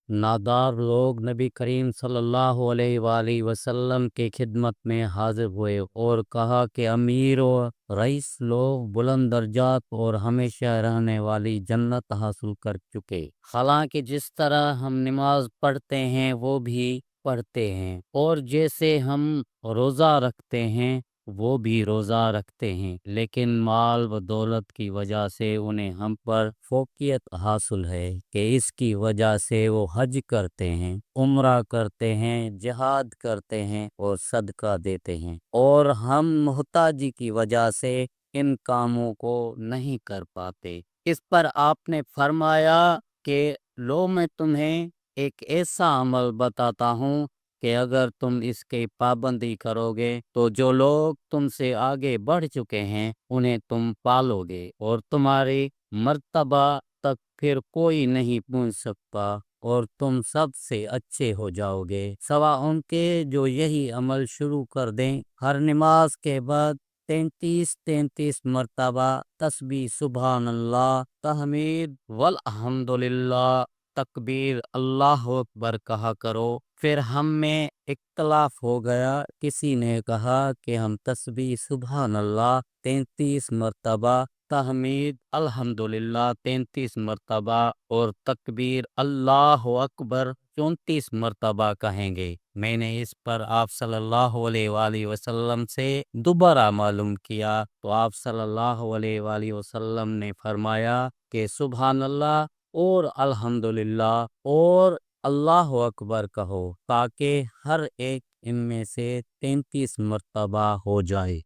نادار لوگ نبی کریم صلی اللہ علیہ وآلہ وسلم کی خدمت میں حاضر ہوئے اور کہا کہ امیر و رئیس لوگ بلند درجات اور ہمیشہ رہنے والی جنت حاصل کر چکے، حالانکہ جس طرح ہم نماز پڑھتے ہیں وہ بھی پڑھتے ہیں، اور جیسے ہم روزہ رکھتے ہیں وہ بھی روزہ رکھتے ہیں، لیکن مال و دولت کی وجہ سے انہیں ہم پر فوقیت حاصل ہے کہ اس کی وجہ سے وہ حج کرتے ہیں، عمرہ کرتے ہیں، جہاد کرتے ہیں اور صدقہ دیتے ہیں، اور ہم محتاجی کی وجہ سے ان کاموں کو نہیں کر پاتے۔ اس پر آپ نے فرمایا کہ لو میں تمہیں ایک ایسا عمل بتاتا ہوں کہ اگر تم اس کی پابندی کرو گے تو جو لوگ تم سے آگے بڑھ چکے ہیں انہیں تم پالو گے اور تمہاری مرتبہ تک پھر کوئی نہیں پہنچ سکتا اور تم سب سے اچھے ہو جاؤ گے، سوا ان کے جو یہی عمل شروع کر دیں، ہر نماز کے بعد 33 مرتبہ تسبیح سبحان اللہ، تحمید والحمدللہ، تکبیر اللہ اکبر کہا کرو۔ پھر ہم میں اختلاف ہو گیا، کسی نے کہا کہ ہم تسبیح سبحان اللہ 33 مرتبہ، تحمید الحمدللہ 33 مرتبہ اور تکبیر اللہ اکبر 34 مرتبہ کہیں گے۔ میں نے اس پر آپ صلی اللہ علیہ وآلہ وسلم سے دوبارہ معلوم کیا تو آپ صلی اللہ علیہ وآلہ وسلم نے فرمایا کہ سبحان اللہ اور الحمدللہ اور اللہ اکبر کہو تاکہ ہر ایک ان میں سے 33 مرتبہ ہو جائے۔